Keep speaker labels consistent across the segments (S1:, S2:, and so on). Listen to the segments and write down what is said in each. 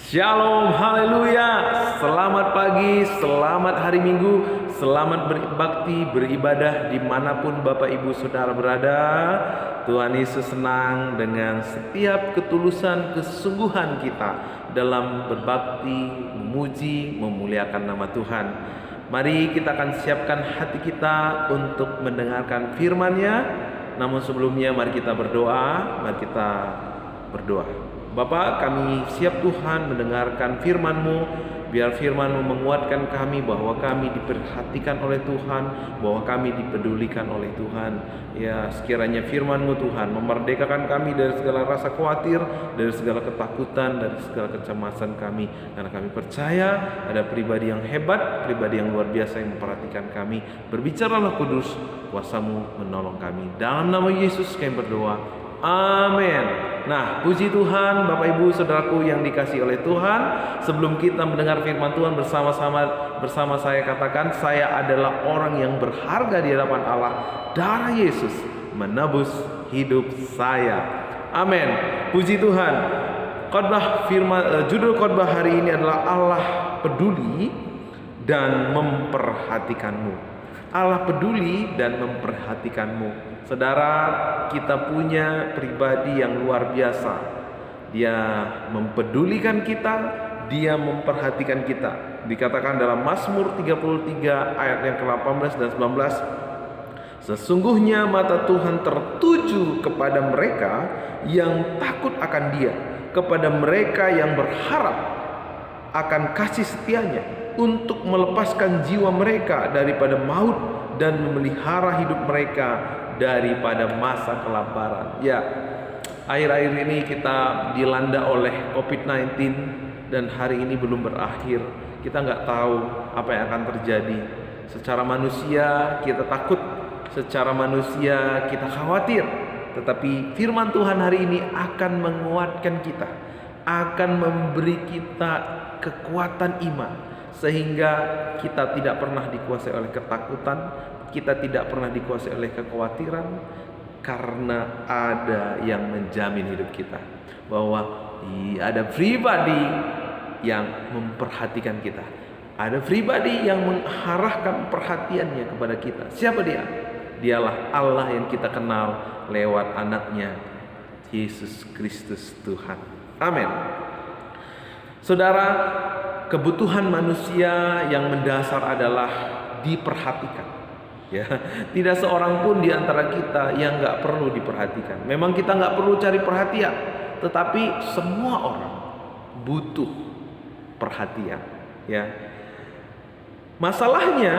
S1: Shalom, haleluya. Selamat pagi, selamat hari Minggu, selamat berbakti, beribadah dimanapun Bapak Ibu Saudara berada. Tuhan Yesus senang dengan setiap ketulusan kesungguhan kita dalam berbakti, memuji, memuliakan nama Tuhan. Mari kita akan siapkan hati kita untuk mendengarkan firman-Nya. Namun sebelumnya mari kita berdoa, Bapa, kami siap Tuhan mendengarkan firman-Mu. Biar firman-Mu menguatkan kami bahwa kami diperhatikan oleh Tuhan, bahwa kami dipedulikan oleh Tuhan. Ya, sekiranya firman-Mu Tuhan memerdekakan kami dari segala rasa khawatir, dari segala ketakutan, dari segala kecemasan kami. Karena kami percaya ada pribadi yang hebat, pribadi yang luar biasa yang memperhatikan kami. Berbicaralah Kudus, kuasa-Mu menolong kami. Dalam nama Yesus kami berdoa. Amin. Nah, puji Tuhan, Bapak Ibu Saudaraku yang dikasihi oleh Tuhan. Sebelum kita mendengar firman Tuhan bersama saya katakan, saya adalah orang yang berharga di hadapan Allah. Darah Yesus menebus hidup saya. Amin. Puji Tuhan. Judul khotbah hari ini adalah Allah peduli dan memperhatikanmu. Allah peduli dan memperhatikanmu. Saudara, kita punya pribadi yang luar biasa. Dia mempedulikan kita, dia memperhatikan kita. Dikatakan dalam Mazmur 33 ayat yang ke-18 dan 19, sesungguhnya mata Tuhan tertuju kepada mereka yang takut akan Dia, kepada mereka yang berharap akan kasih setianya, untuk melepaskan jiwa mereka daripada maut dan memelihara hidup mereka daripada masa kelaparan. Ya, akhir-akhir ini kita dilanda oleh COVID-19 dan hari ini belum berakhir. Kita nggak tahu apa yang akan terjadi. Secara manusia kita takut, secara manusia kita khawatir. Tetapi firman Tuhan hari ini akan menguatkan kita, akan memberi kita kekuatan iman, sehingga kita tidak pernah dikuasai oleh ketakutan, kita tidak pernah dikuasai oleh kekhawatiran, karena ada yang menjamin hidup kita, bahwa ada pribadi yang memperhatikan kita, ada pribadi yang mengarahkan perhatiannya kepada kita. Siapa dia? Dialah Allah yang kita kenal lewat anaknya Yesus Kristus Tuhan. Amin. Saudara, kebutuhan manusia yang mendasar adalah diperhatikan. Ya, tidak seorang pun di antara kita yang nggak perlu diperhatikan. Memang kita nggak perlu cari perhatian, tetapi semua orang butuh perhatian. Ya, masalahnya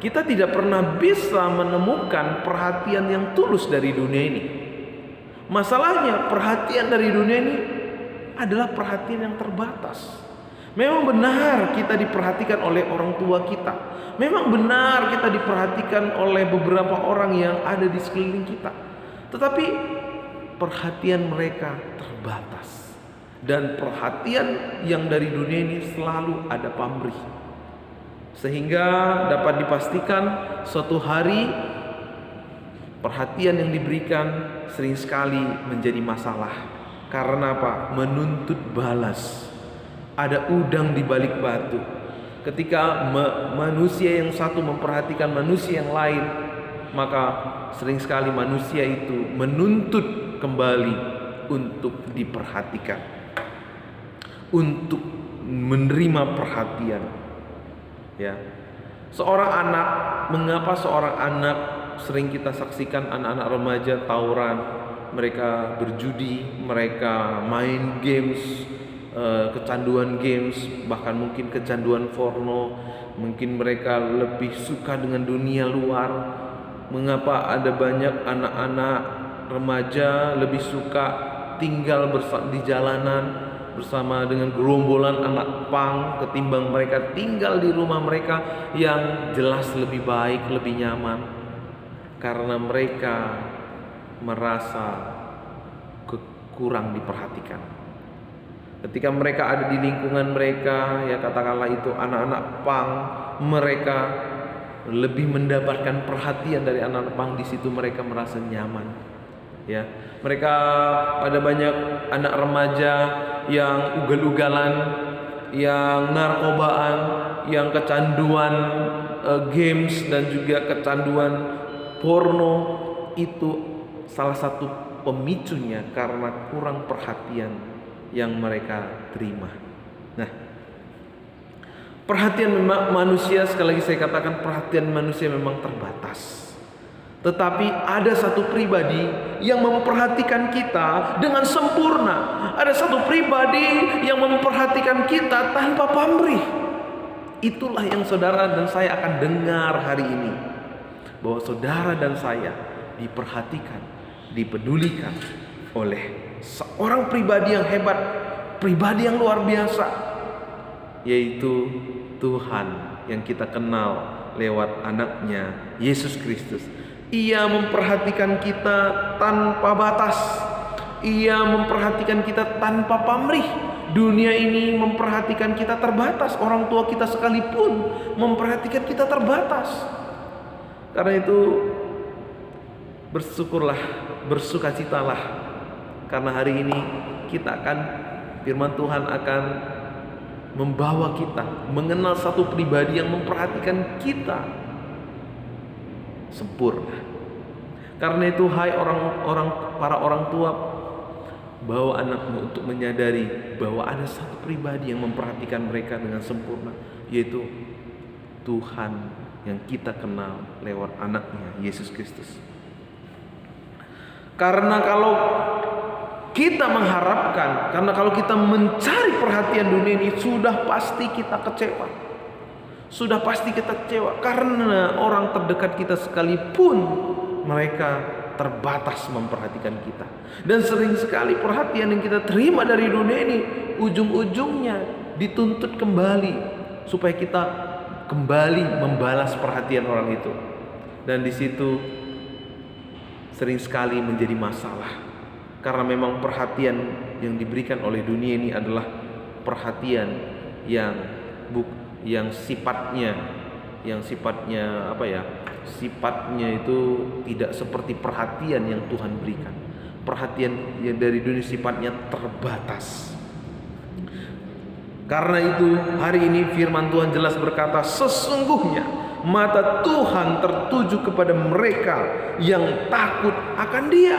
S1: kita tidak pernah bisa menemukan perhatian yang tulus dari dunia ini. Masalahnya perhatian dari dunia ini adalah perhatian yang terbatas. Memang benar kita diperhatikan oleh orang tua kita. Memang benar kita diperhatikan oleh beberapa orang yang ada di sekeliling kita. Tetapi perhatian mereka terbatas. Dan perhatian yang dari dunia ini selalu ada pamrih. Sehingga dapat dipastikan suatu hari perhatian yang diberikan sering sekali menjadi masalah. Karena apa? Menuntut balas. Ada udang di balik batu. Ketika manusia yang satu memperhatikan manusia yang lain, maka sering sekali manusia itu menuntut kembali untuk diperhatikan, untuk menerima perhatian. Ya, mengapa seorang anak sering kita saksikan anak-anak remaja tawuran, mereka berjudi, mereka main games, kecanduan games, bahkan mungkin kecanduan porno. Mungkin mereka lebih suka dengan dunia luar. Mengapa ada banyak anak-anak remaja lebih suka tinggal di jalanan bersama dengan gerombolan anak pang, ketimbang mereka tinggal di rumah mereka yang jelas lebih baik, lebih nyaman? Karena mereka merasa kurang diperhatikan. Ketika mereka ada di lingkungan mereka, ya katakanlah itu anak-anak pang, mereka lebih mendapatkan perhatian dari anak-anak pang. Di situ mereka merasa nyaman. ya. Mereka ada banyak anak remaja yang ugal-ugalan, yang narkobaan, yang kecanduan games dan juga kecanduan porno. Itu salah satu pemicunya karena kurang perhatian yang mereka terima. Nah, perhatian manusia, sekali lagi saya katakan, perhatian manusia memang terbatas. Tetapi ada satu pribadi yang memperhatikan kita dengan sempurna. Ada satu pribadi yang memperhatikan kita tanpa pamrih. Itulah yang saudara dan saya akan dengar hari ini. Bahwa saudara dan saya diperhatikan, dipedulikan oleh seorang pribadi yang hebat, pribadi yang luar biasa, yaitu Tuhan yang kita kenal lewat anaknya Yesus Kristus. Ia memperhatikan kita tanpa batas. Ia memperhatikan kita tanpa pamrih. Dunia ini memperhatikan kita terbatas. Orang tua kita sekalipun memperhatikan kita terbatas. Karena itu bersyukurlah, bersukacitalah, karena hari ini kita akan, firman Tuhan akan membawa kita mengenal satu pribadi yang memperhatikan kita sempurna. Karena itu, hai para orang tua, bawa anakmu untuk menyadari bahwa ada satu pribadi yang memperhatikan mereka dengan sempurna, yaitu Tuhan yang kita kenal lewat anaknya Yesus Kristus. Karena kalau kita mengharapkan, karena kalau kita mencari perhatian dunia ini, sudah pasti kita kecewa. Sudah pasti kita kecewa karena orang terdekat kita sekalipun mereka terbatas memperhatikan kita. Dan sering sekali perhatian yang kita terima dari dunia ini ujung-ujungnya dituntut kembali supaya kita kembali membalas perhatian orang itu. Dan di situ sering sekali menjadi masalah, karena memang perhatian yang diberikan oleh dunia ini adalah perhatian yang sifatnya sifatnya itu tidak seperti perhatian yang Tuhan berikan. Perhatian yang dari dunia sifatnya terbatas. Karena itu hari ini firman Tuhan jelas berkata, sesungguhnya mata Tuhan tertuju kepada mereka yang takut akan Dia.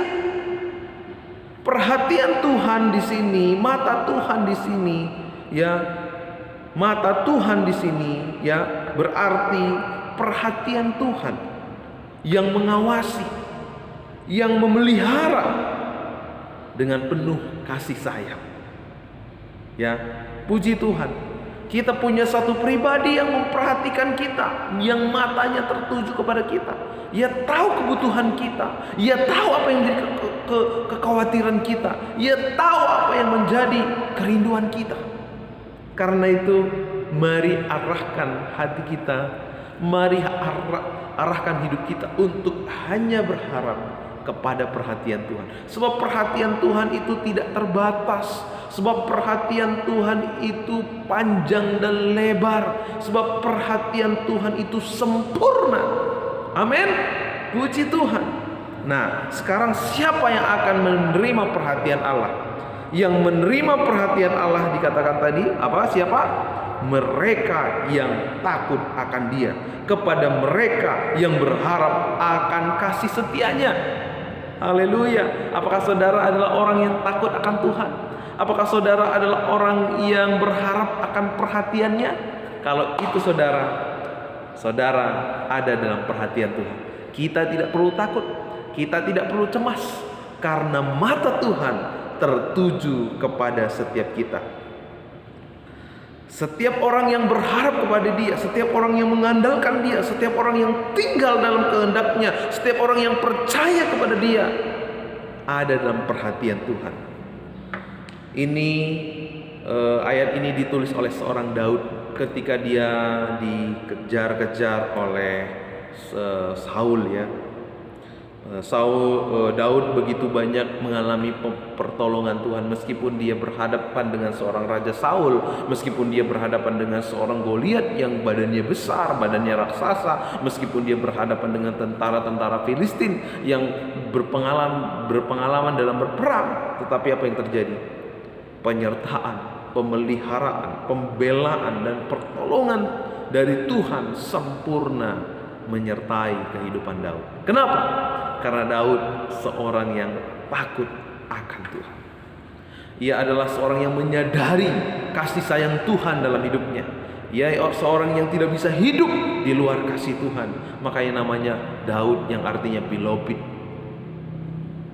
S1: Perhatian Tuhan di sini, mata Tuhan di sini, ya, mata Tuhan di sini, ya, berarti perhatian Tuhan yang mengawasi, yang memelihara dengan penuh kasih sayang. Ya, puji Tuhan, kita punya satu pribadi yang memperhatikan kita, yang matanya tertuju kepada kita. Ia tahu kebutuhan kita, ia tahu apa yang menjadi kekhawatiran kita, ia tahu apa yang menjadi kerinduan kita. Karena itu, mari arahkan hati kita, mari arahkan hidup kita untuk hanya berharap kepada perhatian Tuhan. Sebab perhatian Tuhan itu tidak terbatas. Sebab perhatian Tuhan itu panjang dan lebar. Sebab perhatian Tuhan itu sempurna. Amin. Puji Tuhan. Nah, sekarang siapa yang akan menerima perhatian Allah? Yang menerima perhatian Allah dikatakan tadi apa? Siapa? Mereka yang takut akan Dia, kepada mereka yang berharap akan kasih setianya. Haleluya. Apakah saudara adalah orang yang takut akan Tuhan? Apakah saudara adalah orang yang berharap akan perhatiannya? Kalau itu saudara ada dalam perhatian Tuhan, kita tidak perlu takut, kita tidak perlu cemas, karena mata Tuhan tertuju kepada setiap kita. Setiap orang yang berharap kepada Dia, setiap orang yang mengandalkan Dia, setiap orang yang tinggal dalam kehendak-Nya, setiap orang yang percaya kepada Dia, ada dalam perhatian Tuhan. Ini ayat ini ditulis oleh seorang Daud ketika dia dikejar-kejar oleh Saul, ya. Daud begitu banyak mengalami pertolongan Tuhan, meskipun dia berhadapan dengan seorang Raja Saul, meskipun dia berhadapan dengan seorang Goliat yang badannya besar, badannya raksasa, meskipun dia berhadapan dengan tentara-tentara Filistin yang berpengalaman dalam berperang. Tetapi apa yang terjadi? Penyertaan, pemeliharaan, pembelaan dan pertolongan dari Tuhan sempurna menyertai kehidupan Daud. Kenapa? Karena Daud seorang yang takut akan Tuhan. Ia adalah seorang yang menyadari kasih sayang Tuhan dalam hidupnya. Ia seorang yang tidak bisa hidup di luar kasih Tuhan. Makanya namanya Daud yang artinya beloved.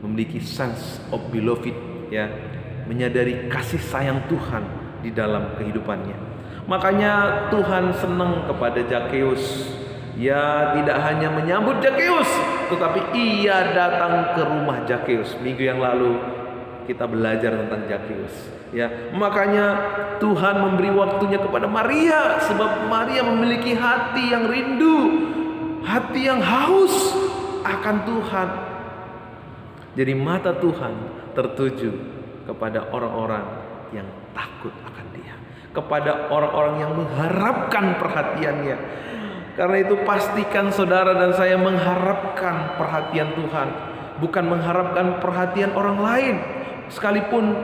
S1: Memiliki sense of beloved, ya, menyadari kasih sayang Tuhan di dalam kehidupannya. Makanya Tuhan senang kepada Zakeus. Ya, tidak hanya menyambut Zakeus, tetapi ia datang ke rumah Zakeus. Minggu yang lalu kita belajar tentang Zakeus. Ya, makanya Tuhan memberi waktunya kepada Maria, sebab Maria memiliki hati yang rindu, hati yang haus akan Tuhan. Jadi mata Tuhan tertuju kepada orang-orang yang takut akan Dia, kepada orang-orang yang mengharapkan perhatiannya. Karena itu pastikan saudara dan saya mengharapkan perhatian Tuhan, bukan mengharapkan perhatian orang lain, sekalipun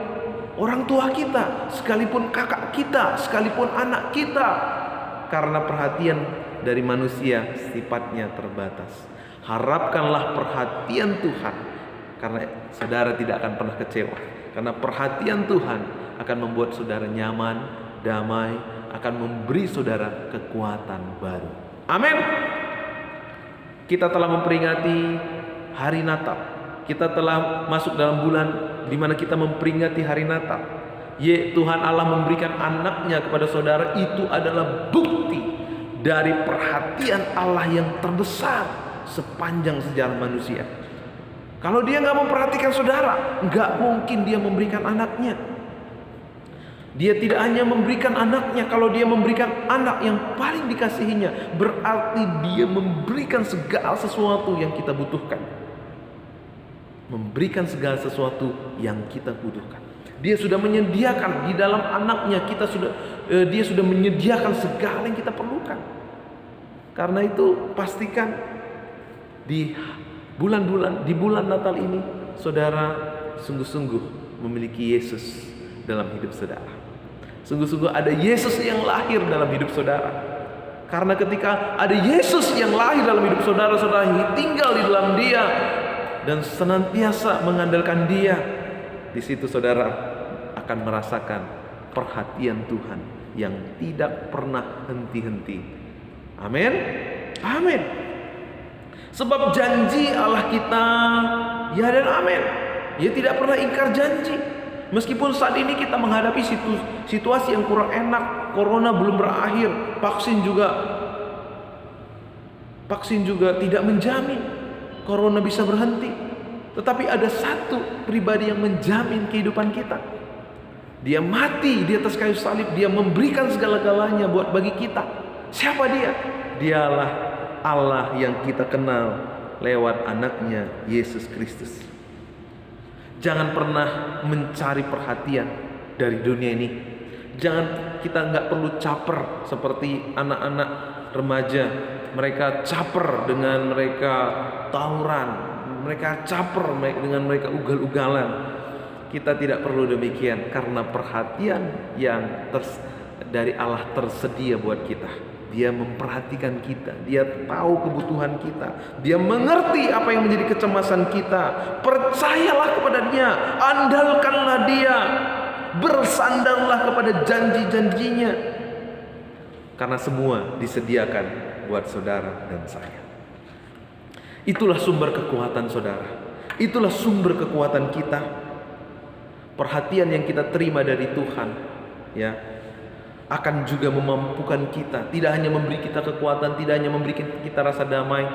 S1: orang tua kita, sekalipun kakak kita, sekalipun anak kita. Karena perhatian dari manusia sifatnya terbatas. Harapkanlah perhatian Tuhan, karena saudara tidak akan pernah kecewa. Karena perhatian Tuhan akan membuat saudara nyaman, damai, akan memberi saudara kekuatan baru. Amin. Kita telah memperingati hari Natal. Kita telah masuk dalam bulan di mana kita memperingati hari Natal. Tuhan Allah memberikan anaknya kepada saudara. Itu adalah bukti dari perhatian Allah yang terbesar sepanjang sejarah manusia. Kalau Dia nggak memperhatikan saudara, nggak mungkin Dia memberikan anaknya. Dia tidak hanya memberikan anaknya, kalau Dia memberikan anak yang paling dikasihinya, berarti Dia memberikan segala sesuatu yang kita butuhkan. Memberikan segala sesuatu yang kita butuhkan. Dia sudah menyediakan di dalam anaknya, Dia sudah menyediakan segala yang kita perlukan. Karena itu pastikan di bulan Natal ini, saudara sungguh-sungguh memiliki Yesus dalam hidup saudara. Sungguh-sungguh ada Yesus yang lahir dalam hidup saudara. Karena ketika ada Yesus yang lahir dalam hidup saudara, saudara tinggal di dalam Dia dan senantiasa mengandalkan Dia, di situ saudara akan merasakan perhatian Tuhan yang tidak pernah henti-henti. Amin. Amin. Sebab janji Allah kita ya dan amin. Dia tidak pernah ingkar janji. Meskipun saat ini kita menghadapi situasi yang kurang enak, corona belum berakhir, vaksin juga tidak menjamin corona bisa berhenti. Tetapi ada satu pribadi yang menjamin kehidupan kita. Dia mati di atas kayu salib, Dia memberikan segala-galanya bagi kita. Siapa Dia? Dialah Allah yang kita kenal lewat anaknya Yesus Kristus. Jangan pernah mencari perhatian dari dunia ini. Kita nggak perlu caper seperti anak-anak remaja. Mereka caper dengan mereka tawuran, mereka caper dengan mereka ugal-ugalan. Kita tidak perlu demikian, karena perhatian yang dari Allah tersedia buat kita. Dia memperhatikan kita, Dia tahu kebutuhan kita, Dia mengerti apa yang menjadi kecemasan kita. Percayalah kepada Dia, andalkanlah Dia, bersandarlah kepada janji-janjinya, karena semua disediakan buat saudara dan saya. Itulah sumber kekuatan saudara, itulah sumber kekuatan kita. Perhatian yang kita terima dari Tuhan, ya, akan juga memampukan kita, tidak hanya memberi kita kekuatan, tidak hanya memberi kita rasa damai,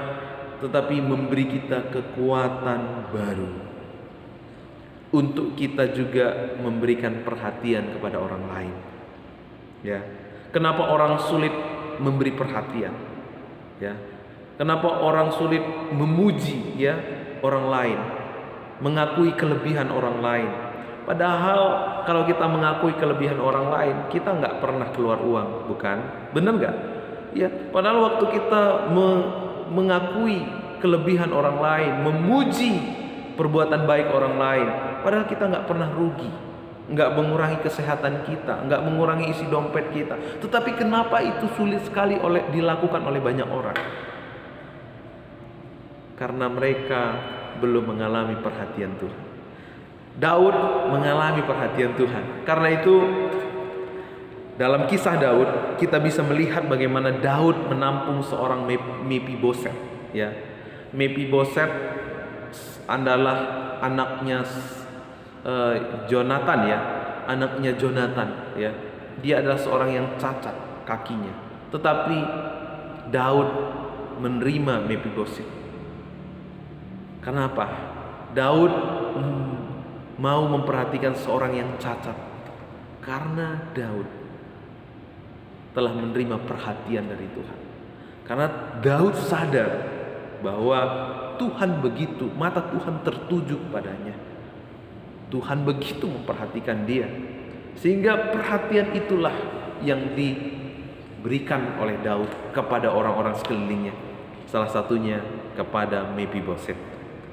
S1: tetapi memberi kita kekuatan baru untuk kita juga memberikan perhatian kepada orang lain. Ya, kenapa orang sulit memberi perhatian? Ya, kenapa orang sulit memuji? Ya, orang lain, mengakui kelebihan orang lain. Padahal kalau kita mengakui kelebihan orang lain, kita nggak pernah keluar uang, bukan? Benar nggak? Ya, padahal waktu kita mengakui kelebihan orang lain, memuji perbuatan baik orang lain, padahal kita nggak pernah rugi, nggak mengurangi kesehatan kita, nggak mengurangi isi dompet kita. Tetapi kenapa itu sulit sekali dilakukan oleh banyak orang? Karena mereka belum mengalami perhatian Tuhan. Daud mengalami perhatian Tuhan. Karena itu dalam kisah Daud kita bisa melihat bagaimana Daud menampung seorang Mephiboset. Ya, Mephiboset adalah anaknya Jonathan ya, anaknya Jonathan ya. Dia adalah seorang yang cacat kakinya, tetapi Daud menerima Mephiboset. Kenapa? Daud mau memperhatikan seorang yang cacat karena Daud telah menerima perhatian dari Tuhan. Karena Daud sadar bahwa Tuhan begitu, mata Tuhan tertuju kepadanya. Tuhan begitu memperhatikan dia, sehingga perhatian itulah yang diberikan oleh Daud kepada orang-orang sekelilingnya. Salah satunya kepada Mephiboset.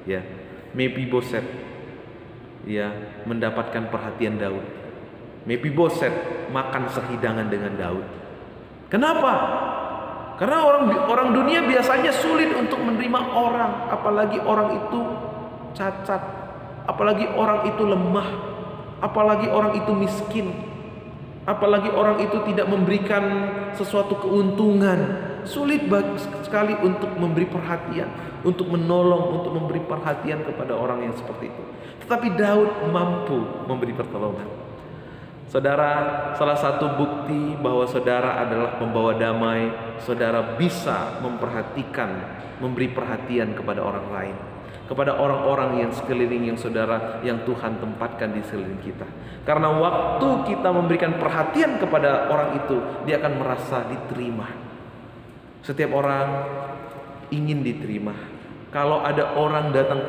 S1: Ya, Mephiboset ya mendapatkan perhatian Daud. Mephiboset makan sehidangan dengan Daud. Kenapa? Karena orang dunia biasanya sulit untuk menerima orang, apalagi orang itu cacat, apalagi orang itu lemah, apalagi orang itu miskin, apalagi orang itu tidak memberikan sesuatu keuntungan. Sulit sekali untuk memberi perhatian, untuk menolong, untuk memberi perhatian kepada orang yang seperti itu. Tetapi Daud mampu memberi pertolongan. Saudara, salah satu bukti bahwa saudara adalah pembawa damai, saudara bisa memperhatikan, memberi perhatian kepada orang lain, kepada orang-orang yang sekeliling yang saudara, yang Tuhan tempatkan di sekeliling kita. Karena waktu kita memberikan perhatian kepada orang itu, dia akan merasa diterima. Setiap orang ingin diterima. Kalau ada orang datang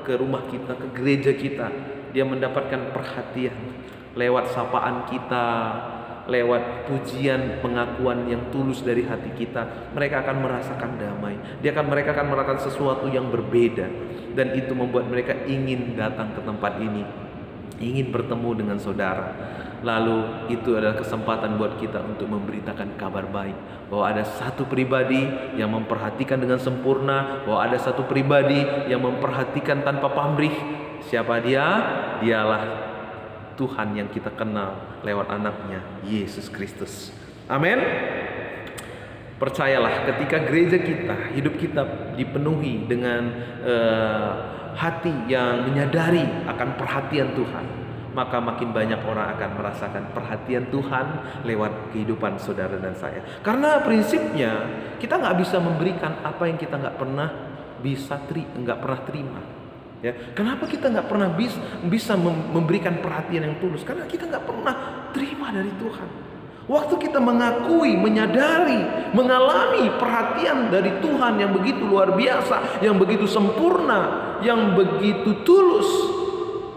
S1: ke rumah kita, ke gereja kita, dia mendapatkan perhatian lewat sapaan kita, lewat pujian, pengakuan yang tulus dari hati kita. Mereka akan merasakan damai. Mereka akan merasakan sesuatu yang berbeda, dan itu membuat mereka ingin datang ke tempat ini, ingin bertemu dengan saudara. Lalu itu adalah kesempatan buat kita untuk memberitakan kabar baik, bahwa ada satu pribadi yang memperhatikan dengan sempurna, bahwa ada satu pribadi yang memperhatikan tanpa pamrih. Siapa dia? Dialah Tuhan yang kita kenal lewat anaknya Yesus Kristus. Amin. Percayalah, ketika gereja kita, hidup kita dipenuhi dengan hati yang menyadari akan perhatian Tuhan, maka makin banyak orang akan merasakan perhatian Tuhan lewat kehidupan saudara dan saya. Karena prinsipnya kita nggak bisa memberikan apa yang kita nggak pernah terima. Ya, kenapa kita nggak pernah bisa memberikan perhatian yang tulus? Karena kita nggak pernah terima dari Tuhan. Waktu kita mengakui, menyadari, mengalami perhatian dari Tuhan yang begitu luar biasa, yang begitu sempurna, yang begitu tulus,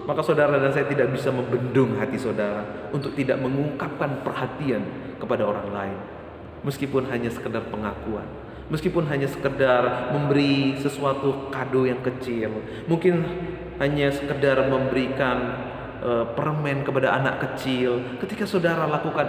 S1: maka saudara dan saya tidak bisa membendung hati saudara untuk tidak mengungkapkan perhatian kepada orang lain. Meskipun hanya sekedar pengakuan, meskipun hanya sekedar memberi sesuatu kado yang kecil, mungkin hanya sekedar memberikan permen kepada anak kecil. Ketika saudara lakukan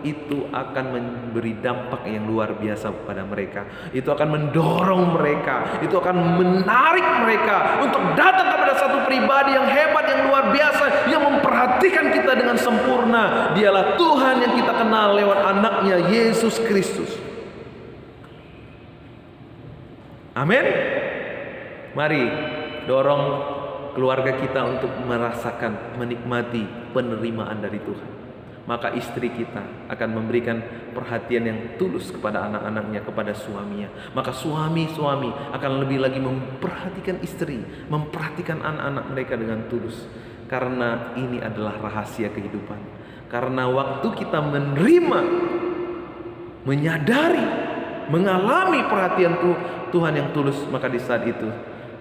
S1: itu akan memberi dampak yang luar biasa kepada mereka. Itu akan mendorong mereka, itu akan menarik mereka untuk datang kepada satu pribadi yang hebat, yang luar biasa, yang memperhatikan kita dengan sempurna. Dialah Tuhan yang kita kenal lewat anaknya Yesus Kristus. Amin. Mari dorong keluarga kita untuk merasakan, menikmati penerimaan dari Tuhan. Maka istri kita akan memberikan perhatian yang tulus kepada anak-anaknya, kepada suaminya. Maka suami-suami akan lebih lagi memperhatikan istri, memperhatikan anak-anak mereka dengan tulus. Karena ini adalah rahasia kehidupan. Karena waktu kita menerima, menyadari, mengalami perhatian Tuhan yang tulus, maka di saat itu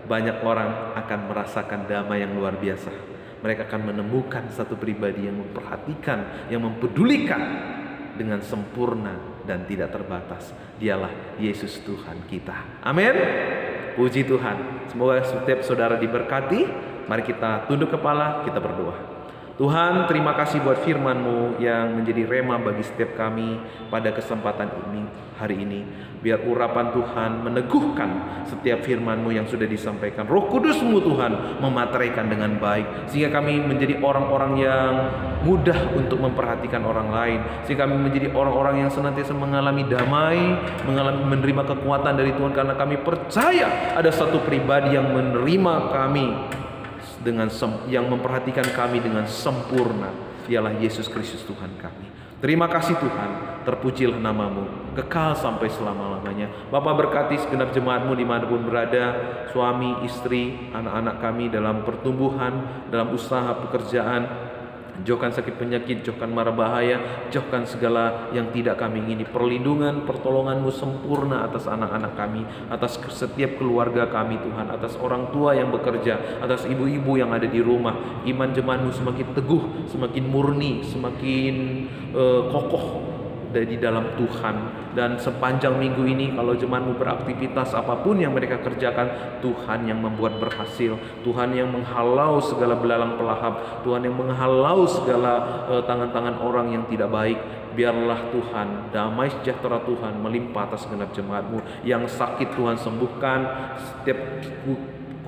S1: banyak orang akan merasakan damai yang luar biasa. Mereka akan menemukan satu pribadi yang memperhatikan, yang mempedulikan dengan sempurna dan tidak terbatas. Dialah Yesus Tuhan kita. Amin. Puji Tuhan. Semoga setiap saudara diberkati. Mari kita tunduk kepala, kita berdoa. Tuhan, terima kasih buat firman-Mu yang menjadi rema bagi setiap kami pada kesempatan ini, hari ini. Biar urapan Tuhan meneguhkan setiap firman-Mu yang sudah disampaikan. Roh Kudus-Mu Tuhan memateraikan dengan baik, sehingga kami menjadi orang-orang yang mudah untuk memperhatikan orang lain, sehingga kami menjadi orang-orang yang senantiasa mengalami damai, menerima kekuatan dari Tuhan, karena kami percaya ada satu pribadi yang menerima kami yang memperhatikan kami dengan sempurna. Dialah Yesus Kristus Tuhan kami. Terima kasih Tuhan, terpujilah nama-Mu kekal sampai selama-lamanya. Bapa, berkati segenap jemaat-Mu dimanapun berada, suami, istri, anak-anak kami dalam pertumbuhan, dalam usaha, pekerjaan. Jauhkan sakit penyakit, jauhkan mara bahaya, jauhkan segala yang tidak kami ingini. Perlindungan, pertolongan-Mu sempurna atas anak-anak kami, atas setiap keluarga kami Tuhan, atas orang tua yang bekerja, atas ibu-ibu yang ada di rumah. Iman jemaat-Mu semakin teguh, semakin murni, semakin kokoh di dalam Tuhan. Dan sepanjang minggu ini kalau jemaat-Mu beraktivitas apapun yang mereka kerjakan, Tuhan yang membuat berhasil, Tuhan yang menghalau segala belalang pelahap, Tuhan yang menghalau segala tangan-tangan orang yang tidak baik. Biarlah Tuhan, damai sejahtera Tuhan melimpah atas segenap jemaat-Mu. Yang sakit Tuhan sembuhkan, setiap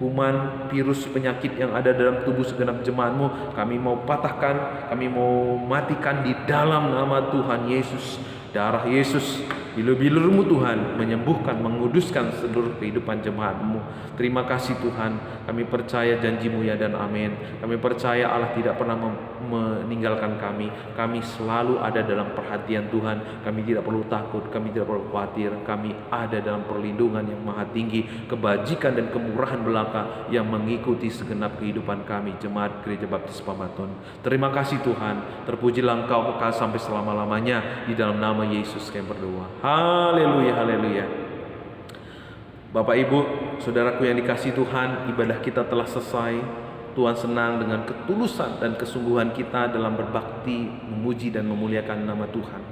S1: kuman, virus, penyakit yang ada dalam tubuh segenap jemaat-Mu kami mau patahkan, kami mau matikan di dalam nama Tuhan Yesus. Darah Yesus, bilur-bilur-Mu Tuhan menyembuhkan, menguduskan seluruh kehidupan jemaat-Mu. Terima kasih Tuhan, kami percaya janji-Mu ya dan amin. Kami percaya Allah tidak pernah meninggalkan kami. Kami selalu ada dalam perhatian Tuhan. Kami tidak perlu takut, kami tidak perlu khawatir. Kami ada dalam perlindungan yang maha tinggi, kebajikan dan kemurahan belaka yang mengikuti segenap kehidupan kami, jemaat Gereja Baptis Pamaton. Terima kasih Tuhan, terpujilah Engkau kekal sampai selama-lamanya. Di dalam nama Yesus kami berdoa. Haleluya, haleluya. Bapak Ibu, saudaraku yang dikasihi Tuhan, ibadah kita telah selesai. Tuhan senang dengan ketulusan dan kesungguhan kita dalam berbakti, memuji dan memuliakan nama Tuhan.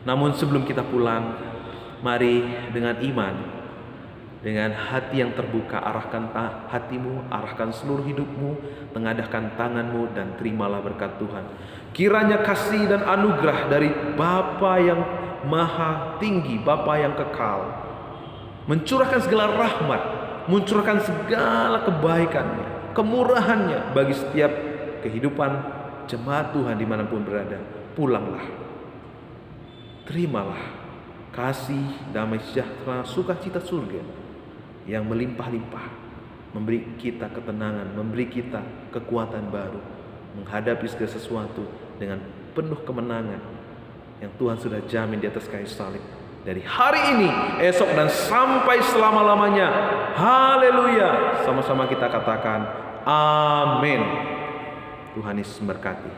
S1: Namun sebelum kita pulang, mari dengan iman, dengan hati yang terbuka, arahkan hatimu, arahkan seluruh hidupmu, tengadahkan tanganmu dan terimalah berkat Tuhan. Kiranya kasih dan anugerah dari Bapa yang maha tinggi, Bapa yang kekal, mencurahkan segala rahmat, mencurahkan segala kebaikannya, kemurahannya bagi setiap kehidupan jemaat Tuhan dimanapun berada. Pulanglah, terimalah kasih, damai sejahtera, sukacita surga yang melimpah-limpah, memberi kita ketenangan, memberi kita kekuatan baru menghadapi segala sesuatu dengan penuh kemenangan yang Tuhan sudah jamin di atas kayu salib. Dari hari ini, esok dan sampai selama-lamanya. Haleluya. Sama-sama kita katakan amin. Tuhan Yesus memberkati.